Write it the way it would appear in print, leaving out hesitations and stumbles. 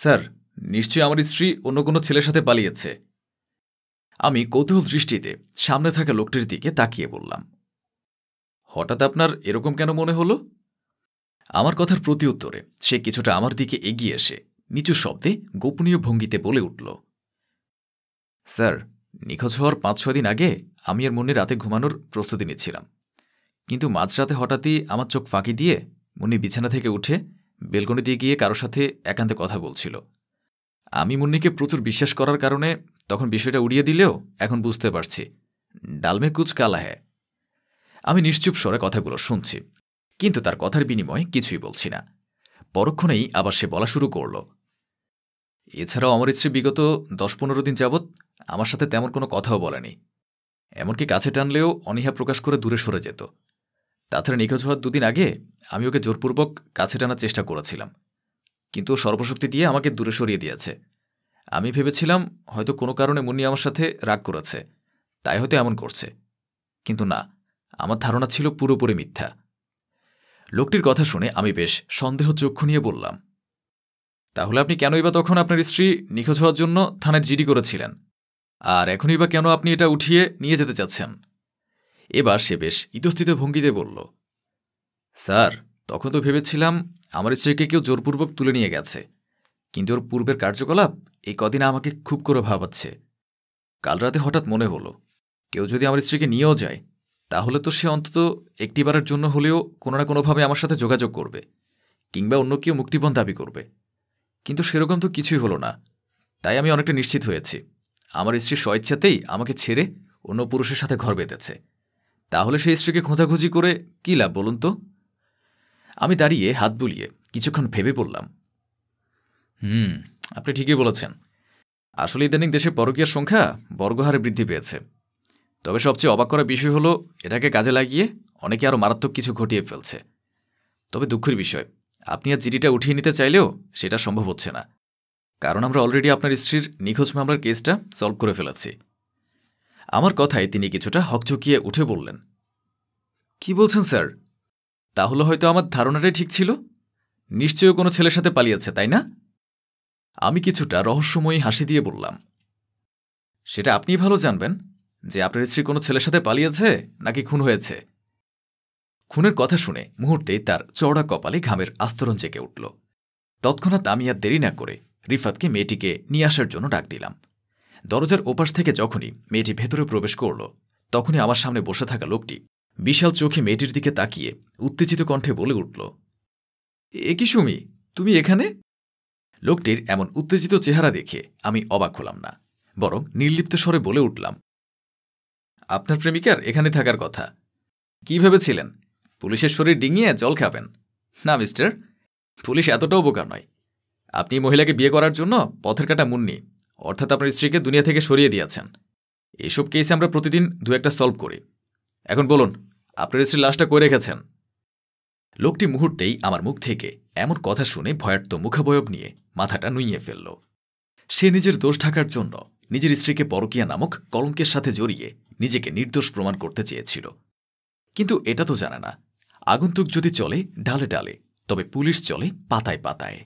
Sir, নিশ্চয়ই আমার স্ত্রী অন্য কোনো ছেলের সাথে পালিয়েছে। আমি কৌতূহল দৃষ্টিতে সামনে থাকা লোকটির দিকে তাকিয়ে বললাম, হঠাৎ আপনার এরকম কেন মনে হলো? আমার কথার প্রতি উত্তরে সে কিছুটা আমার দিকে এগিয়ে এসে নিচু শব্দে গোপনীয় ভঙ্গিতে বলে উঠল, স্যার, নিখোঁজ হওয়ার ৫-৬ দিন আগে আমি আর মুন্নি রাতে ঘুমানোর প্রস্তুতি নিচ্ছিলাম, কিন্তু মাঝরাতে হঠাৎই আমার চোখ ফাঁকি দিয়ে মুন্নি বিছানা থেকে উঠে বেলকনি দিয়ে গিয়ে কারো সাথে একান্তে কথা বলছিল। আমি মুন্নিকে প্রচুর বিশ্বাস করার কারণে তখন বিষয়টা উড়িয়ে দিলেও এখন বুঝতে পারছি ডালমে কুচ কালা হ্যায়। আমি নিশ্চুপ স্বরে কথাগুলো শুনছি, কিন্তু তার কথার বিনিময়ে কিছুই বলছি না। পরক্ষণেই আবার সে বলা শুরু করল, এছাড়াও আমার স্ত্রী বিগত ১০-১৫ দিন যাবৎ আমার সাথে তেমন কোনো কথাও বলেনি, এমনকি কাছে টানলেও অনীহা প্রকাশ করে দূরে সরে যেত। তাছাড়া নিখোঁজ হওয়ার ২ দিন আগে আমি ওকে জোরপূর্বক কাছে টানার চেষ্টা করেছিলাম, কিন্তু ও সর্বশক্তি দিয়ে আমাকে দূরে সরিয়ে দিয়েছে। আমি ভেবেছিলাম হয়তো কোনো কারণে মুন্নি আমার সাথে রাগ করেছে, তাই হয়তো এমন করছে, কিন্তু না, আমার ধারণা ছিল পুরোপুরি মিথ্যা। লোকটির কথা শুনে আমি বেশ সন্দেহ চক্ষু নিয়ে বললাম, তাহলে আপনি কেনই বা তখন আপনার স্ত্রী নিখোঁজ হওয়ার জন্য থানায় জিডি করেছিলেন, আর এখনই বা কেন আপনি এটা উঠিয়ে নিয়ে যেতে চাচ্ছেন? এবার সে বেশ ইতস্থিত ভঙ্গিতে বলল, স্যার, তখন তো ভেবেছিলাম আমার স্ত্রীকে কেউ জোরপূর্বক তুলে নিয়ে গেছে, কিন্তু ওর পূর্বের কার্যকলাপ এই কদিনে আমাকে খুব করে ভাবাচ্ছে। কাল রাতে হঠাৎ মনে হলো, কেউ যদি আমার স্ত্রীকে নিয়েও যায়, তাহলে তো সে অন্তত একটিবারের জন্য হলেও কোনো না কোনোভাবে আমার সাথে যোগাযোগ করবে, কিংবা অন্য কেউ মুক্তিপণ দাবি করবে। কিন্তু সেরকম তো কিছুই হলো না। তাই আমি অনেকটা নিশ্চিত হয়েছি আমার স্ত্রী স্বইচ্ছাতেই আমাকে ছেড়ে অন্য পুরুষের সাথে ঘর বেঁধেছে। তাহলে সেই স্ত্রীকে খোঁজাখুঁজি করে কী লাভ বলুন তো? আমি দাঁড়িয়ে হাত বুলিয়ে কিছুক্ষণ ভেবে বললাম, আপনি ঠিকই বলেছেন। আসলে ইদানিং দেশে পরকীয়ার সংখ্যা বর্গহারে বৃদ্ধি পেয়েছে। তবে সবচেয়ে অবাক করা বিষয় হলো, এটাকে কাজে লাগিয়ে অনেকে আরও মারাত্মক কিছু ঘটিয়ে ফেলছে। তবে দুঃখের বিষয়, আপনি আর জিডিটা উঠিয়ে নিতে চাইলেও সেটা সম্ভব হচ্ছে না, কারণ আমরা অলরেডি আপনার স্ত্রীর নিখোঁজ মামলার কেসটা সলভ করে ফেলেছি। আমার কথায় তিনি কিছুটা হকচকিয়ে উঠে বললেন, কি বলছেন স্যার? তাহলে হয়তো আমার ধারণাটাই ঠিক ছিল, নিশ্চয়ই কোনো ছেলের সাথে পালিয়েছে, তাই না? আমি কিছুটা রহস্যময়ী হাসি দিয়ে বললাম, সেটা আপনিই ভালো জানবেন যে আপনার স্ত্রী কোনো ছেলের সাথে পালিয়েছে নাকি খুন হয়েছে। খুনের কথা শুনে মুহূর্তেই তার চওড়া কপালে ঘামের আস্তরণ জেগে উঠল। তৎক্ষণাৎ আমি আর দেরি না করে রিফাতকে মেয়েটিকে নিয়ে আসার জন্য ডাক দিলাম। দরজার ওপাশ থেকে যখনই মেয়েটি ভেতরে প্রবেশ করল, তখনই আমার সামনে বসে থাকা লোকটি বিশাল চোখে মেয়েটির দিকে তাকিয়ে উত্তেজিত কণ্ঠে বলে উঠল, এ কি সুমি, তুমি এখানে? লোকটির এমন উত্তেজিত চেহারা দেখে আমি অবাক হলাম না, বরং নির্লিপ্ত স্বরে বলে উঠলাম, আপনার প্রেমিকার এখানে থাকার কথা। কি ভেবেছিলেন পুলিশের শরীর ডিঙিয়ে জল খাবেন? না মিস্টার, পুলিশ এতটাও বোকা নয়। আপনি মহিলাকে বিয়ে করার জন্য পথের কাটা মুন্নি, অর্থাৎ আপনার স্ত্রীকে দুনিয়া থেকে সরিয়ে দিয়েছেন। এইসব কেসে আমরা প্রতিদিন ২-১টা সলভ করি। এখন বলুন, আপনার স্ত্রীর লাশটা কই রেখেছেন? লোকটি মুহূর্তেই আমার মুখ থেকে এমন কথা শুনে ভয়ার্ত মুখাবয়ব নিয়ে মাথাটা নুইয়ে ফেলল। সে নিজের দোষ ঢাকার জন্য নিজের স্ত্রীকে পরকীয়া নামক কলঙ্কের সাথে জড়িয়ে নিজেকে নির্দোষ প্রমাণ করতে চেয়েছিল। কিন্তু এটা তো জানে না, আগন্তুক যদি চলে ডালে ডালে, তবে পুলিশ চলে পাতায় পাতায়।